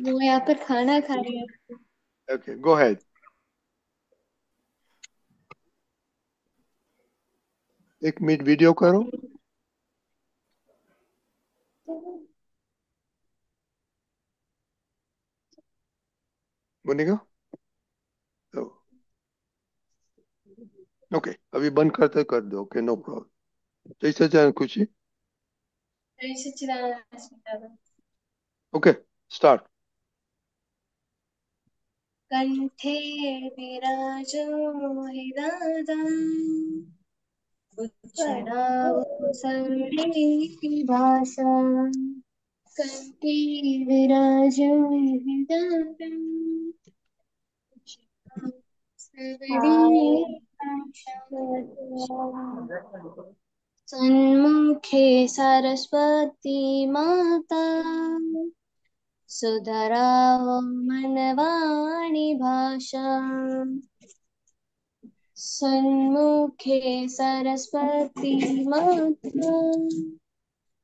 वो यहाँ पर खाना खा रही है। Okay, go ahead. एक मिनट वीडियो करो। बनेगा। तो ओके, अभी बंद करते कर दो। Okay, no problem. जैसे चाहे खुशी। जय सच्चिदानंद। Okay, start. कंठे विराजो हि दादा उच्चरावो सरली भाषा। कंठे विराजो हि दादा उच्चरावो सरली भाषा। सन्मुखे सरस्वती माता सुधराव मनवाणी भाषा। सन्मुखे सरस्वती माता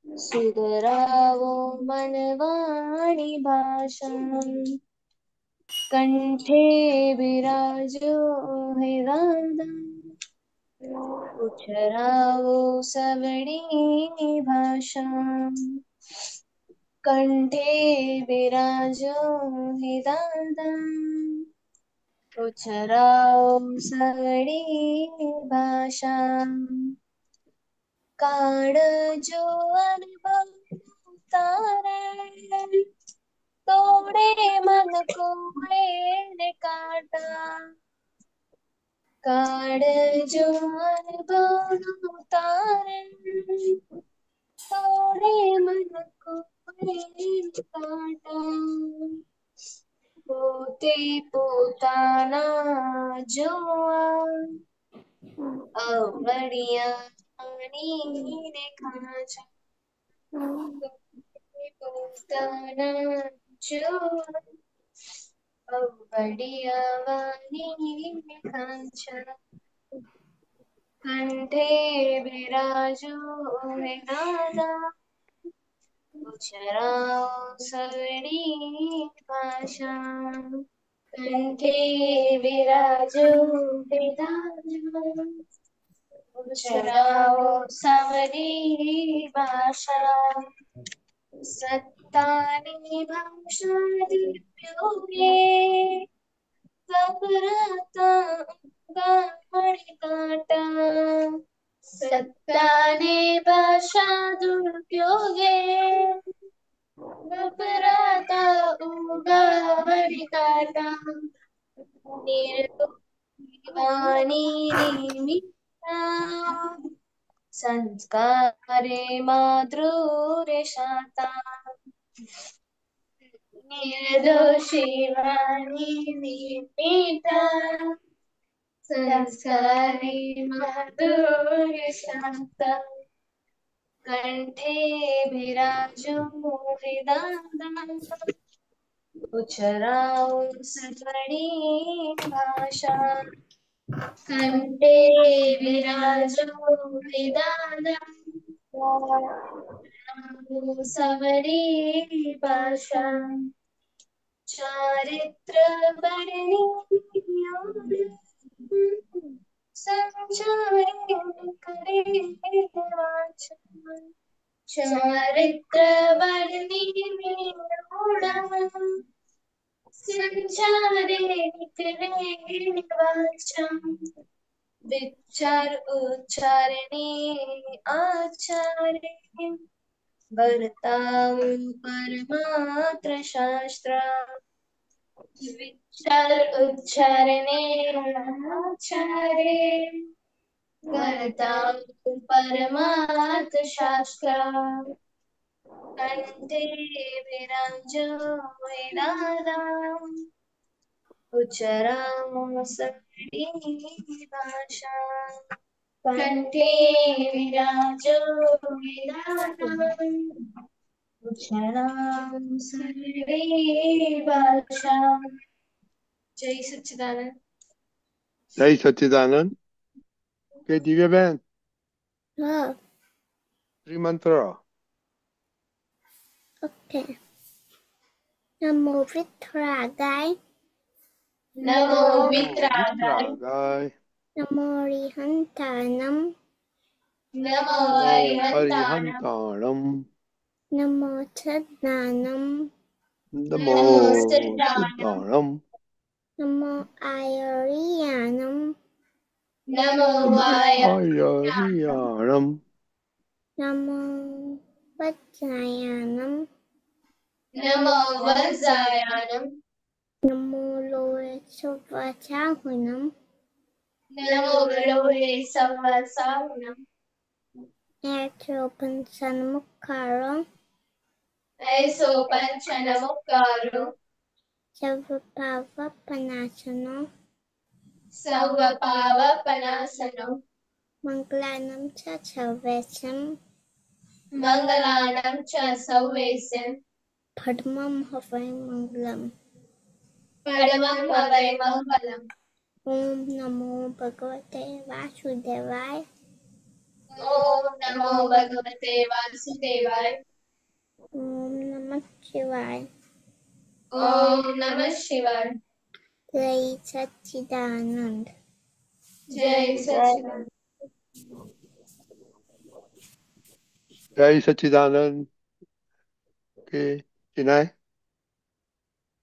सुधरावो मनवाणी भाषा। कंठे विराजो है राधा उच्चरावो सवड़ी भाषा। कंठे विराजो है राधा उच्चरावो सवड़ी भाषा। काळजो अनुभव तारे तोड़े मन को मेरे काटा। काळजो अनुभव तारे तोड़े मन को मेरे काटा। पोते पोताना जोआ आवड़िया पानी ने खाचा। पोते पोताना जोआ बढ़िया वाणी खांचा। कंठे विराजो है नादा उच्चराओ सवड़ी भाषा। कंठे विराजो है नादा उच्चराओ सवड़ी भाषा। सत्तानी भाषा दिव्योगे घबराता गामड़ काटा। सत्ताने भाषा दुर्योगे घबराता उगामड़ काटा। निर्वाणी निमित्ता संस्कारे मातृरे शाता। निर्दोषी वाणी निमित्ता संस्कारे माधुर्य शांत। कंठे विराजो हृदय उच्चराओ सवड़ी भाषा। कंठे विराजो हृदय सवड़ी भाषा। चारित्र वर्णियों संचारे करे वाचा। चारित्र वर्णियों संचारे करे वाचा। विचार उच्चारणे आचार्य वर्ताव परमात्र शास्त्र। विचार उच्चारणे आचार्य वर्ताव परमात्र शास्त्र। कंठे विराजो वेदादा उच्चरामो सवड़ी भाषा। कंठे विराजो वेदादा उच्चरामो सवड़ी भाषा। जय सच्चिदानंद। जय सच्चिदानंद। ओके, दिव्या बहन, हाँ। श्री मंत्र। Okay. Namo Vitragai. Namo Namo वित्रागाय वित्रागाय। Namo Rihantanam. Namo Namo अरिहन्ताणं अरिहन्ताणम्। Namo Tadnanam. Namo Namo सिद्धाणं सिद्धाणम्। Namo Ayariyanam. Namo Namo वायुयानं आयर्याणम्। Namo Vajrayanam. नमो वज्रायानं Namo Loesavachahunam. नमो लोहे सवसानं Atropan Sanmukaro. ऐसो पंच नमोकारो Sarvapava Panasano. सर्वपावपनाशनो Manglanam Cha Sarvesam. मङ्गलानं च सौवेशं Padmam Havai Manglam. परमं हवै मङ्गलम् Om Namo Bhagavate Vasudevaya. ॐ नमो भगवते वासुदेवाय Om Namah Shivaya. ॐ नमः शिवाय Jai Satchidanand. जय सच्चिदानंद जय सच्चिदानंद के चिनाय।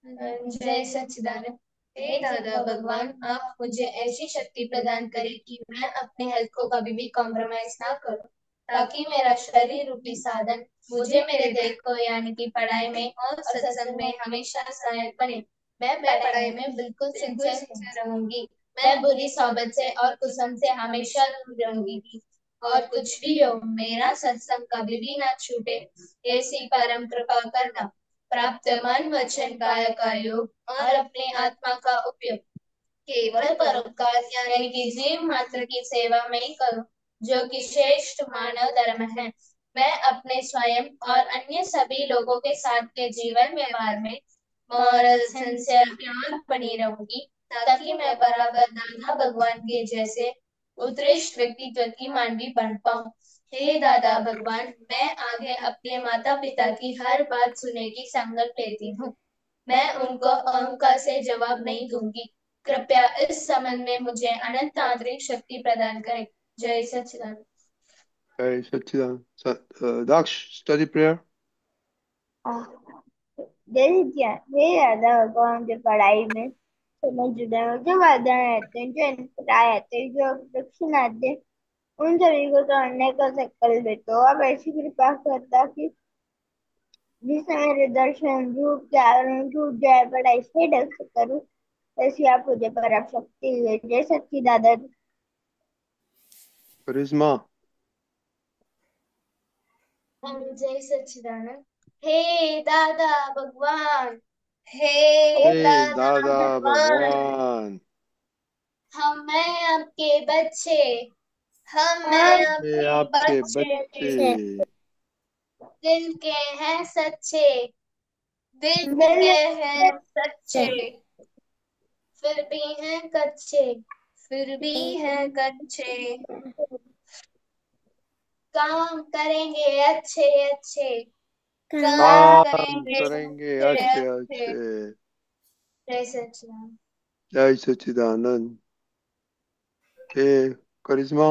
जय सच्चिदानंद। हे दादा भगवान, आप मुझे ऐसी शक्ति प्रदान करें कि मैं अपने हेल्थ को कभी भी कॉम्प्रोमाइज ना करूं, ताकि मेरा शरीर रूपी साधन मुझे मेरे दिल को यानी कि पढ़ाई में और सत्संग में हमेशा सहायक बने। मैं पढ़ाई में बिल्कुल सिंसियर रहूंगी। मैं बुरी सोबत से और कुसंग से हमेशा दूर रहूंगी। और कुछ भी हो, मेरा सत्संग कभी भी ना छूटे, ऐसी परम कृपा करना। प्राप्त मन वचन काया का योग और अपने आत्मा का उपयोग केवल परोपकार यानी कि जीव मात्र की सेवा में ही करूं, जो कि श्रेष्ठ मानव धर्म है। मैं अपने स्वयं और अन्य सभी लोगों के साथ के जीवन व्यवहार में मॉरल सिंसियर प्यार बनी रहूंगी, ताकि मैं बराबर दादा भगवान के जैसे उत्कृष्ट व्यक्तित्व की मानवी बन पाऊं। हे दादा भगवान, मैं आगे अपने माता पिता की हर बात सुनने की संकल्प लेती हूँ। मैं उनको अहंकार से जवाब नहीं दूंगी। कृपया इस संबंध में मुझे अनंत आंतरिक शक्ति प्रदान करें। जय सच्चिदानंद। जय सच्चिदानंद। दाक्ष स्टडी प्रेयर। जैसे क्या हे राधा भगवान जो पढ़ाई में समझ जुदा है, जो बाधाएं आते हैं, जो अंतराय आते हैं, जो दक्षिण आते हैं, उन सभी को तोड़ने का संकल्प लेते हो। आप ऐसी कृपा करता कि जिससे मेरे दर्शन रूप के आवरण टूट जाए, पढ़ाई से ढंग से करूँ, ऐसी आप मुझे पर आप शक्ति हुए। जय सच्ची दादा। करिश्मा। जय सच्चिदानंद। हे दादा भगवान, हे हे दादा दादा भगवान, भगवान। हम मैं आपके बच्चे, हम हम मैं ये आपके आपके बच्चे, बच्चे दिल के हैं सच्चे, दिल दिल के हैं सच्चे, फिर भी हैं कच्चे, फिर भी हैं कच्चे, काम करेंगे अच्छे अच्छे, काम काम करेंगे करेंगे अच्छे अच्छे अच्छे। अच्छे। जय सच्चिदानंद। जय सच्चिदानंद। हे करिश्मा।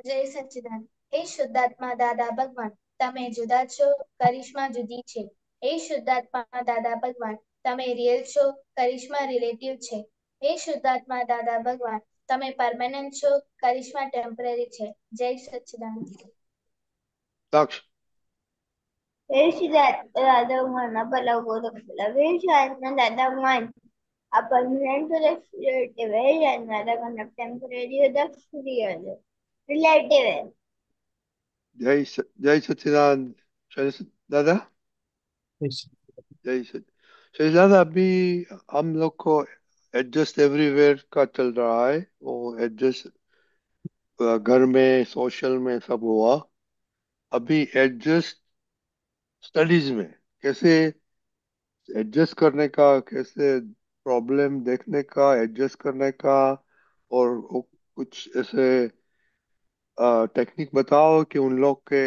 જય સચ્ચિદાનંદ। હે શુદ્ધાત્મા દાદા ભગવાન, તમે જુદા છો, કરિશ્મા જુદી છે। હે શુદ્ધાત્મા દાદા ભગવાન, તમે રિયલ છો, કરિશ્મા રિલેટિવ છે। હે શુદ્ધાત્મા દાદા ભગવાન, તમે પરમેનન્ટ છો, કરિશ્મા ટેમ્પરરી છે। જય સચ્ચિદાનંદ। दाक्ष। हे श्री राधा भगवान आपला गोरख हे श्री दादा भगवान आपण रिलेटिव है, राधा भगवान टेम्पररी रिलेटिव है। जय सच्चिदानंद। दादा। जय सच। शैल दादा, अभी हम लोग को एडजस्ट एवरीवेयर का चल रहा है। वो एडजस्ट घर में सोशल में सब हुआ। अभी एडजस्ट स्टडीज में कैसे एडजस्ट करने का, कैसे प्रॉब्लम देखने का, एडजस्ट करने का, और वो कुछ ऐसे टेक्निक बताओ कि उन लोग के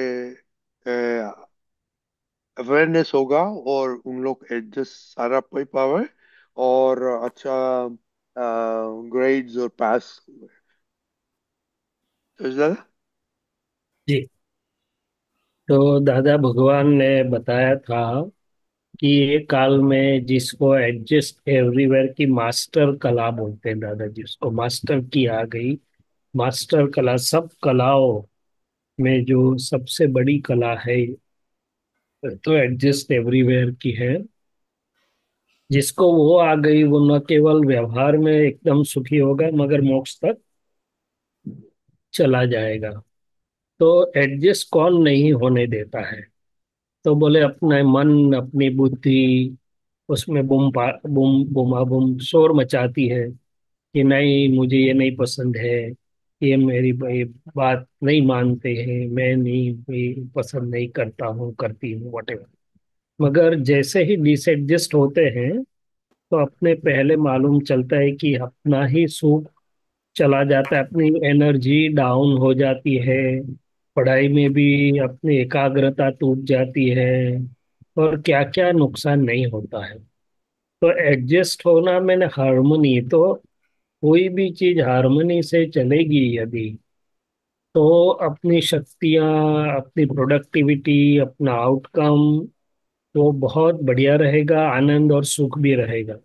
अवेयरनेस होगा और उन लोग एडजस्ट सारा पा पावे और अच्छा ग्रेड्स और पास। तो दादा। जी। तो दादा भगवान ने बताया था कि ये काल में जिसको एडजस्ट एवरीवेयर की मास्टर कला बोलते हैं दादा, जिसको मास्टर की आ गई, मास्टर कला, सब कलाओं में जो सबसे बड़ी कला है तो एडजस्ट एवरीवेयर की है। जिसको वो आ गई वो न केवल व्यवहार में एकदम सुखी होगा मगर मोक्ष तक चला जाएगा। तो एडजस्ट कौन नहीं होने देता है? तो बोले अपना मन अपनी बुद्धि उसमें बुम बुमा बुम शोर मचाती है कि नहीं मुझे ये नहीं पसंद है, ये मेरी भाई बात नहीं मानते हैं, मैं नहीं भाई पसंद नहीं करता हूँ करती हूँ वटेवर। मगर जैसे ही डिसएडजस्ट होते हैं तो अपने पहले मालूम चलता है कि अपना ही सुख चला जाता है, अपनी एनर्जी डाउन हो जाती है, पढ़ाई में भी अपनी एकाग्रता टूट जाती है और क्या क्या नुकसान नहीं होता है। तो एडजस्ट होना मैंने हार्मनी, तो कोई भी चीज हार्मनी से चलेगी यदि तो अपनी शक्तियाँ, अपनी प्रोडक्टिविटी, अपना आउटकम वो बहुत बढ़िया रहेगा, आनंद और सुख भी रहेगा।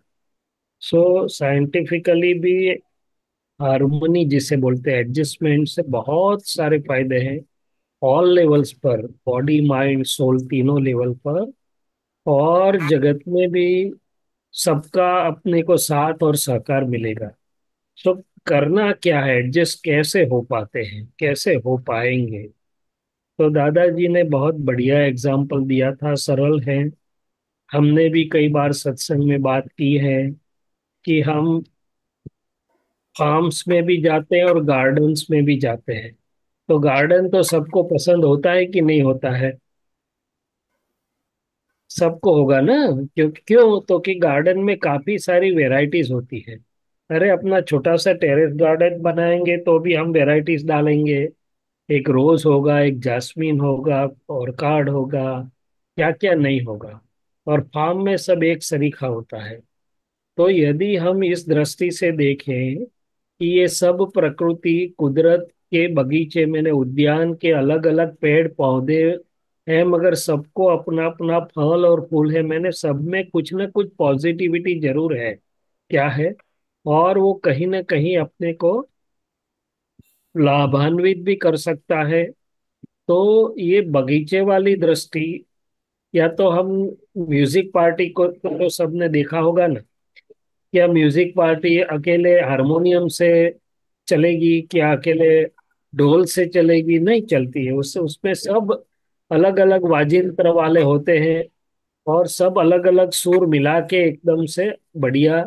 सो साइंटिफिकली भी हार्मनी जिसे बोलते हैं एडजस्टमेंट से बहुत सारे फायदे हैं, ऑल लेवल्स पर, बॉडी माइंड सोल तीनों लेवल पर। और जगत में भी सबका अपने को साथ और सहकार मिलेगा। तो करना क्या है, एडजस्ट कैसे हो पाते हैं, कैसे हो पाएंगे? तो दादाजी ने बहुत बढ़िया एग्जाम्पल दिया था, सरल है। हमने भी कई बार सत्संग में बात की है कि हम फार्म्स में भी जाते हैं और गार्डन्स में भी जाते हैं। तो गार्डन तो सबको पसंद होता है कि नहीं होता है? सबको होगा ना। क्यों तो कि गार्डन में काफी सारी वेराइटीज होती है। अरे अपना छोटा सा टेरेस गार्डन बनाएंगे तो भी हम वेराइटीज डालेंगे, एक रोज होगा, एक जास्मीन होगा, ऑर्काड होगा, क्या क्या नहीं होगा। और फार्म में सब एक सरीखा होता है। तो यदि हम इस दृष्टि से देखें कि ये सब प्रकृति कुदरत के बगीचे में उद्यान के अलग अलग पेड़ पौधे हैं मगर सबको अपना अपना फल और फूल है, मैंने सब में कुछ ना कुछ पॉजिटिविटी जरूर है। क्या है? और वो कहीं ना कहीं अपने को लाभान्वित भी कर सकता है। तो ये बगीचे वाली दृष्टि, या तो हम म्यूजिक पार्टी को तो सबने देखा होगा ना, क्या म्यूजिक पार्टी अकेले हारमोनियम से चलेगी, क्या अकेले ढोल से चलेगी? नहीं चलती है। उससे उसमें सब अलग अलग वाजिंत्र वाले होते हैं और सब अलग अलग सुर मिला के एकदम से बढ़िया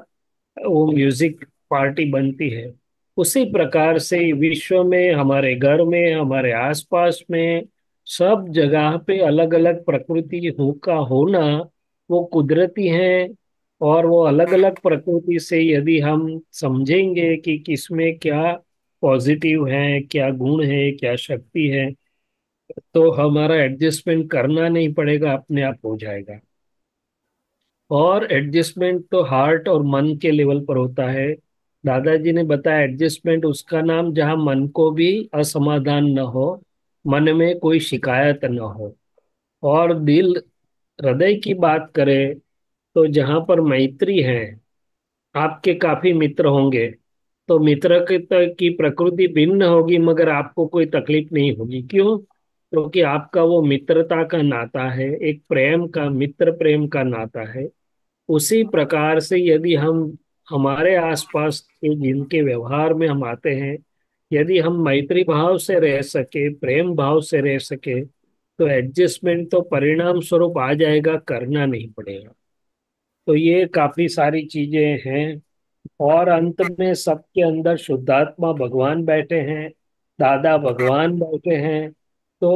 वो म्यूजिक पार्टी बनती है। उसी प्रकार से विश्व में, हमारे घर में, हमारे आसपास में, सब जगह पे अलग अलग प्रकृति का होना वो कुदरती है। और वो अलग अलग प्रकृति से यदि हम समझेंगे कि किसमें क्या पॉजिटिव है, क्या गुण है, क्या शक्ति है, तो हमारा एडजस्टमेंट करना नहीं पड़ेगा, अपने आप हो जाएगा। और एडजस्टमेंट तो हार्ट और मन के लेवल पर होता है। दादाजी ने बताया एडजस्टमेंट उसका नाम जहाँ मन को भी असमाधान न हो, मन में कोई शिकायत न हो, और दिल हृदय की बात करें तो जहाँ पर मैत्री है, आपके काफी मित्र होंगे तो मित्र की प्रकृति भिन्न होगी मगर आपको कोई तकलीफ नहीं होगी। क्यों? क्योंकि आपका वो मित्रता का नाता है, एक प्रेम का, मित्र प्रेम का नाता है। उसी प्रकार से यदि हम हमारे आसपास के जिनके व्यवहार में हम आते हैं, यदि हम मैत्री भाव से रह सके, प्रेम भाव से रह सके, तो एडजस्टमेंट तो परिणाम स्वरूप आ जाएगा, करना नहीं पड़ेगा। तो ये काफी सारी चीजें हैं। और अंत में सबके अंदर शुद्धात्मा भगवान बैठे हैं, दादा भगवान बैठे हैं। तो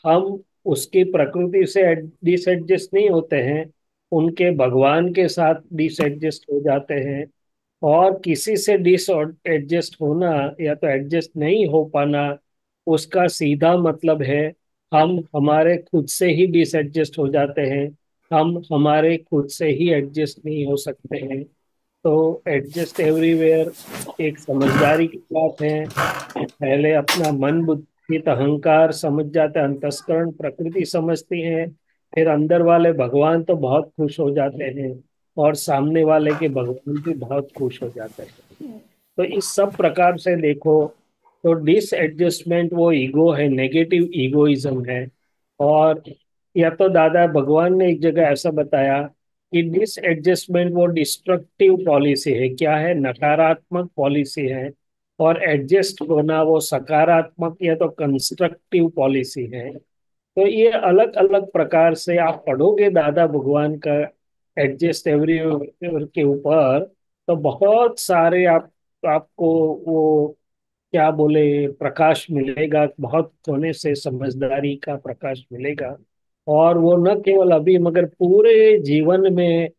हम उसकी प्रकृति से डिसएडजस्ट नहीं होते हैं, उनके भगवान के साथ डिसएडजस्ट हो जाते हैं। और किसी से डिसएडजस्ट होना या तो एडजस्ट नहीं हो पाना, उसका सीधा मतलब है हम हमारे खुद से ही डिसएडजस्ट हो जाते हैं, हम हमारे खुद से ही एडजस्ट नहीं हो सकते हैं। तो एडजस्ट एवरीवेयर एक समझदारी की बात है। पहले अपना मन बुद्धि तो अहंकार समझ जाते हैं, अंतस्करण प्रकृति समझती है, फिर अंदर वाले भगवान तो बहुत खुश हो जाते हैं और सामने वाले के भगवान भी बहुत खुश हो जाते हैं। तो इस सब प्रकार से देखो तो डिसएडजस्टमेंट वो ईगो है, नेगेटिव ईगोइज्म है। और या तो दादा भगवान ने एक जगह ऐसा बताया कि डिसएडजस्टमेंट वो डिस्ट्रक्टिव पॉलिसी है, क्या है, नकारात्मक पॉलिसी है। और एडजस्ट होना वो सकारात्मक या तो कंस्ट्रक्टिव पॉलिसी है। तो ये अलग अलग प्रकार से आप पढ़ोगे दादा भगवान का एडजस्ट एवरीवेयर के ऊपर, तो बहुत सारे आपको वो क्या बोले प्रकाश मिलेगा, बहुत होने से समझदारी का प्रकाश मिलेगा। और वो न केवल अभी मगर पूरे जीवन में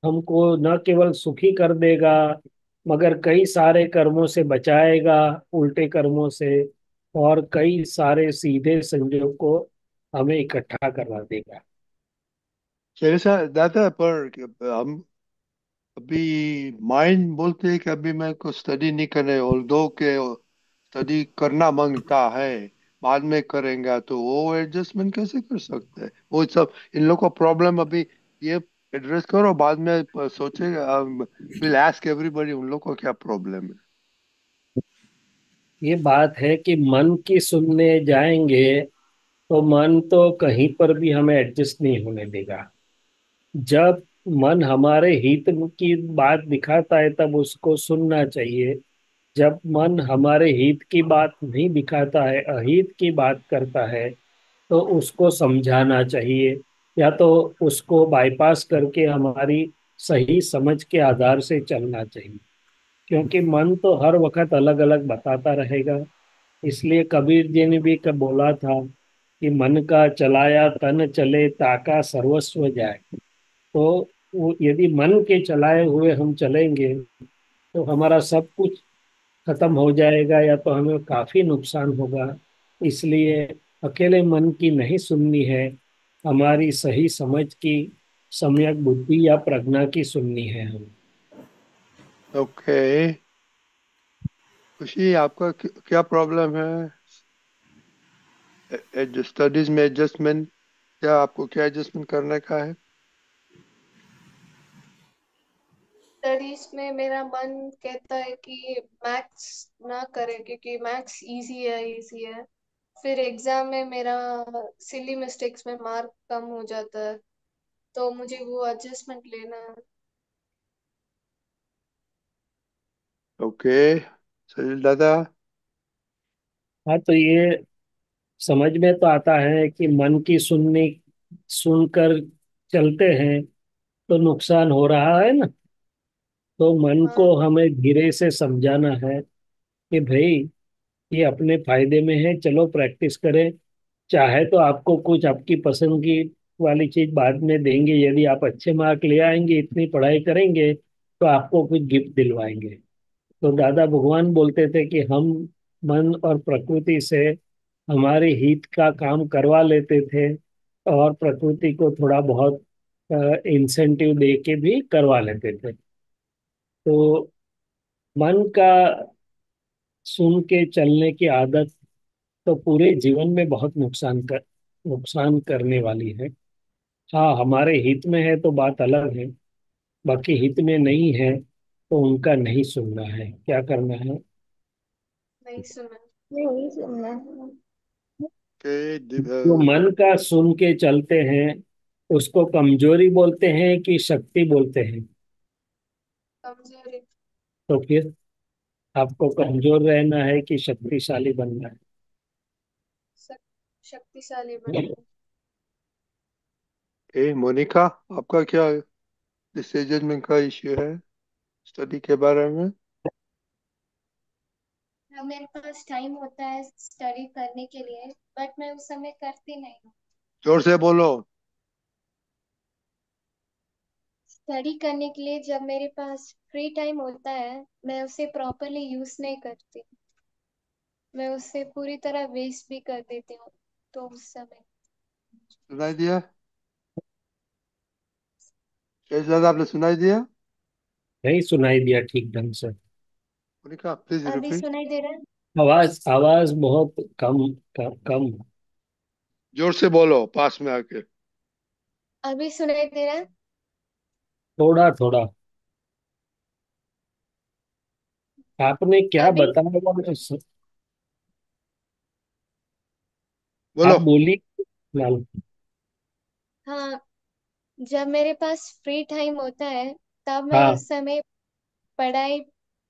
हमको न केवल सुखी कर देगा मगर कई सारे कर्मों से बचाएगा, उल्टे कर्मों से, और कई सारे सीधे संयोग को हमें इकट्ठा करवा देगा। चलिए सर दादा, पर हम अभी माइंड बोलते हैं कि अभी मैं को स्टडी नहीं करना है, और दो के स्टडी करना मांगता है, बाद में करेंगे, तो वो एडजस्टमेंट कैसे कर सकते हैं? वो सब इन लोगों का प्रॉब्लम अभी ये एड्रेस करो, बाद में सोचेगा, विल आस्क एवरीबॉडी उन लोगों को क्या प्रॉब्लम है। ये बात है कि मन की सुनने जाएंगे तो मन तो कहीं पर भी हमें एडजस्ट नहीं होने देगा। जब मन हमारे हित की बात दिखाता है तब उसको सुनना चाहिए। जब मन हमारे हित की बात नहीं दिखाता है, अहित की बात करता है, तो उसको समझाना चाहिए, या तो उसको बाईपास करके हमारी सही समझ के आधार से चलना चाहिए। क्योंकि मन तो हर वक्त अलग अलग बताता रहेगा। इसलिए कबीर जी ने भी कब बोला था कि मन का चलाया तन चले ताका सर्वस्व जाए। तो वो यदि मन के चलाए हुए हम चलेंगे तो हमारा सब कुछ खत्म हो जाएगा या तो हमें काफी नुकसान होगा। इसलिए अकेले मन की नहीं सुननी है, हमारी सही समझ की, सम्यक बुद्धि या प्रज्ञा की सुननी है हमें। ओके, खुशी आपका क्या प्रॉब्लम है? स्टडीज में एडजस्टमेंट, क्या आपको क्या एडजस्टमेंट करने का है? स्टडीज में मेरा मन कहता है कि मैथ्स ना करे क्योंकि मैथ्स इजी है। फिर एग्जाम में मेरा सिली मिस्टेक्स में मार्क कम हो जाता है, तो मुझे वो एडजस्टमेंट लेना है। ओके, सही दादा। हाँ, तो ये समझ में तो आता है कि मन की सुनकर चलते हैं तो नुकसान हो रहा है ना। तो मन को हाँ। हमें धीरे से समझाना है कि भाई ये अपने फायदे में है, चलो प्रैक्टिस करें। चाहे तो आपको कुछ आपकी पसंद की वाली चीज बाद में देंगे, यदि आप अच्छे मार्क ले आएंगे, इतनी पढ़ाई करेंगे तो आपको कुछ गिफ्ट दिलवाएंगे। तो दादा भगवान बोलते थे कि हम मन और प्रकृति से हमारे हित का काम करवा लेते थे और प्रकृति को थोड़ा बहुत इंसेंटिव दे के भी करवा लेते थे। तो मन का सुन के चलने की आदत तो पूरे जीवन में बहुत नुकसान करने वाली है। हाँ, हमारे हित में है तो बात अलग है, बाकी हित में नहीं है तो उनका नहीं सुनना है, क्या करना है। नहीं सुना। नहीं सुनना है। ओके, जो मन का सुन के चलते हैं उसको कमजोरी बोलते हैं कि शक्ति बोलते हैं? कमजोरी। तो फिर आपको कमजोर रहना है कि शक्तिशाली बनना शक्तिशाली बनना। मोनिका, आपका क्या डिसीजन में का इश्यू है स्टडी के बारे में? अब मेरे पास टाइम होता है स्टडी करने के लिए, बट मैं उस समय करती नहीं हूँ। जोर से बोलो। स्टडी करने के लिए जब मेरे पास फ्री टाइम होता है मैं उसे प्रॉपरली यूज नहीं करती, मैं उसे पूरी तरह वेस्ट भी कर देती हूँ। तो उस समय सुनाई दिया? शहजाद, आपने सुनाई दिया? नहीं सुनाई दिया ठीक ढंग से। मोनिका, प्लीज अभी रिपीट। सुनाई दे रहा है? आवाज आवाज बहुत कम कम। जोर से बोलो, पास में आके। अभी सुनाई दे रहा है? थोड़ा थोड़ा। आपने क्या अभी बताया? आप बोलो। बोली फिलहाल। हाँ, जब मेरे पास फ्री टाइम होता है तब मैं हाँ। उस समय पढ़ाई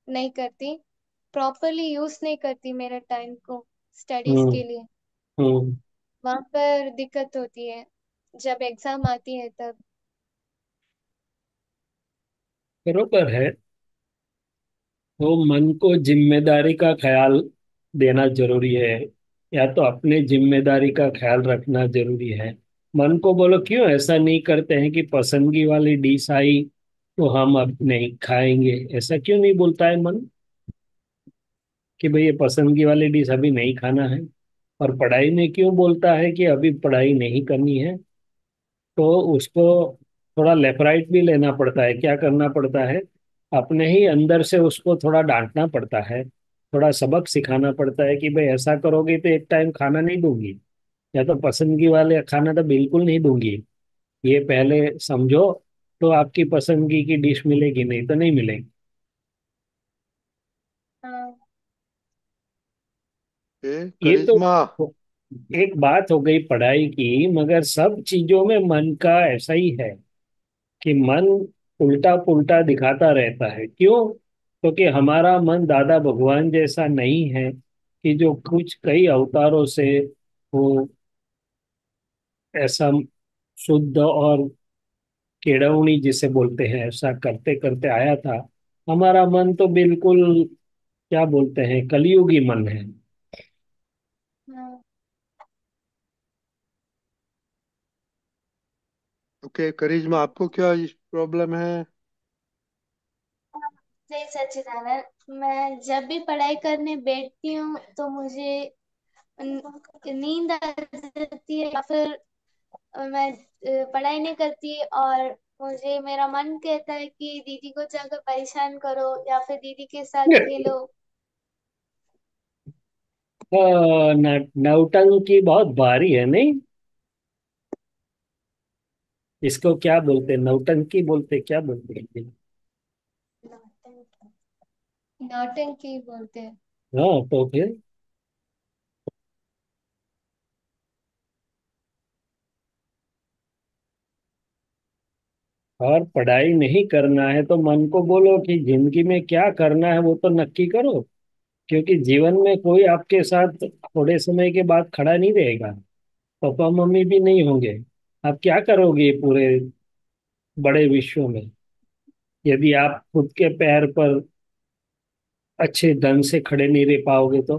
नहीं करती, प्रॉपरली यूज नहीं करती मेरे टाइम को स्टडीज हम्म। के लिए। हम्म। वहां पर दिक्कत होती है जब एग्जाम आती है तब। बरोबर है। तो मन को जिम्मेदारी का ख्याल देना जरूरी है, या तो अपने जिम्मेदारी का ख्याल रखना जरूरी है। मन को बोलो क्यों ऐसा नहीं करते हैं कि पसंदगी वाली डिश आई तो हम अब नहीं खाएंगे, ऐसा क्यों नहीं बोलता है मन कि भाई ये पसंदगी वाली डिश अभी नहीं खाना है। और पढ़ाई में क्यों बोलता है कि अभी पढ़ाई नहीं करनी है। तो उसको थोड़ा लेफ्ट राइट भी लेना पड़ता है, क्या करना पड़ता है, अपने ही अंदर से उसको थोड़ा डांटना पड़ता है, थोड़ा सबक सिखाना पड़ता है कि भाई ऐसा करोगे तो एक टाइम खाना नहीं दूंगी, या तो पसंदगी वाले खाना तो बिल्कुल नहीं दूंगी, ये पहले समझो। तो आपकी पसंदगी की डिश मिलेगी, नहीं तो नहीं मिलेगी। हाँ। ये तो करिश्मा। एक बात हो गई पढ़ाई की, मगर सब चीजों में मन का ऐसा ही है कि मन उल्टा पुल्टा दिखाता रहता है। क्यों? क्योंकि हमारा मन दादा भगवान जैसा नहीं है कि जो कुछ कई अवतारों से वो ऐसा शुद्ध और केड़वनी जिसे बोलते हैं ऐसा करते करते आया था। हमारा मन तो बिल्कुल क्या बोलते हैं, कलयुगी मन है। हाँ, ओके करिश्मा, आपको क्या प्रॉब्लम है? नहीं सच्चिदानंद, मैं जब भी पढ़ाई करने बैठती हूँ तो मुझे नींद आ जाती है, या फिर मैं पढ़ाई नहीं करती, और मुझे मेरा मन कहता है कि दीदी को जाकर परेशान करो या फिर दीदी के साथ खेलो। नौटंकी बहुत भारी है नहीं? इसको क्या बोलते हैं, नौटंकी बोलते क्या बोलते हैं? नौटंकी बोलते हैं। हाँ तो फिर और पढ़ाई नहीं करना है तो मन को बोलो कि जिंदगी में क्या करना है वो तो नक्की करो। क्योंकि जीवन में कोई आपके साथ थोड़े समय के बाद खड़ा नहीं रहेगा, पापा मम्मी भी नहीं होंगे। आप क्या करोगे पूरे बड़े विश्व में यदि आप खुद के पैर पर अच्छे ढंग से खड़े नहीं रह पाओगे तो?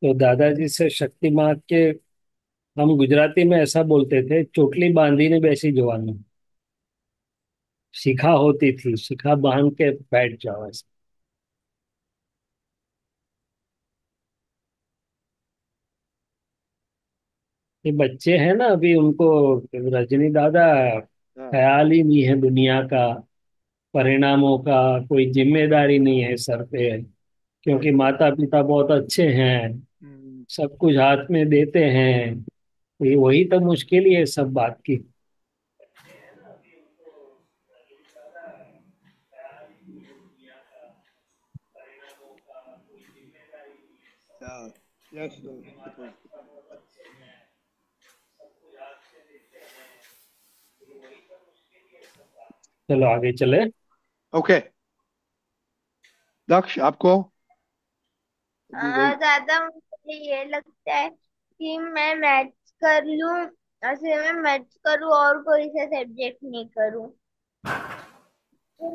तो दादाजी से शक्तिमान के, हम गुजराती में ऐसा बोलते थे, चोटली बांधी ने बैसी जवानी। शिखा होती थी, शिखा बांध के बैठ जाओ ऐसे। ये बच्चे हैं ना अभी, उनको रजनी दादा हाँ। ख्याल ही नहीं है दुनिया का, परिणामों का कोई जिम्मेदारी नहीं है सर पे। क्योंकि माता पिता बहुत अच्छे हैं, हम्म, सब कुछ हाथ में देते हैं। ये वही तो मुश्किल ही है सब बात की। yeah, yes, it was. चलो आगे चले। ओके, दक्ष, आपको अभी वही। ज्यादा मुझे ये लगता है कि मैं मैथ्स कर लूं, ऐसे मैं मैथ्स करूँ और कोई सा सब्जेक्ट नहीं करूँ,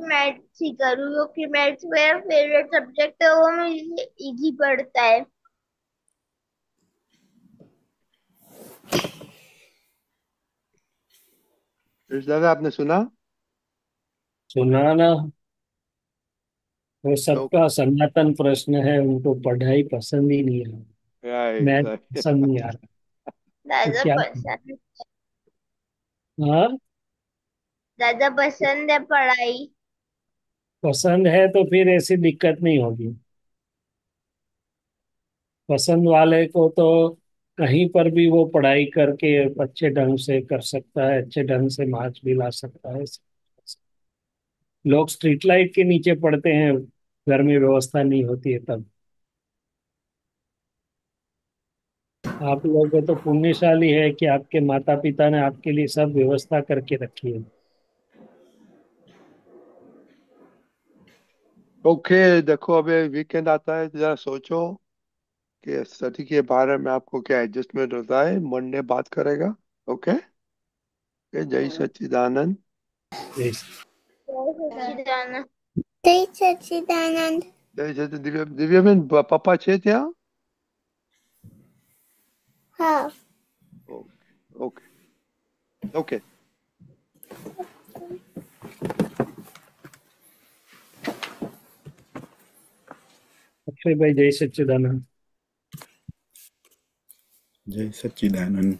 मैथ्स ही करूँ क्योंकि मैथ्स मेरा फेवरेट सब्जेक्ट है, वो मुझे इजी पड़ता है। दादा आपने सुना? सुना ना। वो तो सबका सनातन प्रश्न है, उनको पढ़ाई पसंद ही नहीं है। Right math right. पसंद नहीं आ रहा, तो दादा क्या। पसंद हाँ, दादा पसंद है पढ़ाई। पसंद है तो फिर ऐसी दिक्कत नहीं होगी। पसंद वाले को तो कहीं पर भी वो पढ़ाई करके अच्छे ढंग से कर सकता है, अच्छे ढंग से मार्क्स भी ला सकता है। लोग स्ट्रीट लाइट के नीचे पढ़ते हैं, घर में व्यवस्था नहीं होती है तब। आप लोग तो पुण्यशाली है कि आपके माता पिता ने आपके लिए सब व्यवस्था करके रखी है। ओके, देखो अभी वीकेंड आता है तो जरा सोचो कि स्टडी के बारे में आपको क्या एडजस्टमेंट होता है, मंडे बात करेगा। ओके। जय सच्चिदानंद। जैसे जय सच्चिदानंद। जय सच्चिदानंद। जय सच्चिद दिव्या, दिव्याबेन पप्पा છે ત્યાં? हाँ। Okay okay okay. अक्षय भाई जय सच्चिदानंद। जय सच्चिदानंद।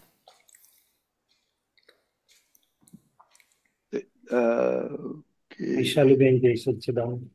ओके। वैशाली बहन जय सच्चिदानंद।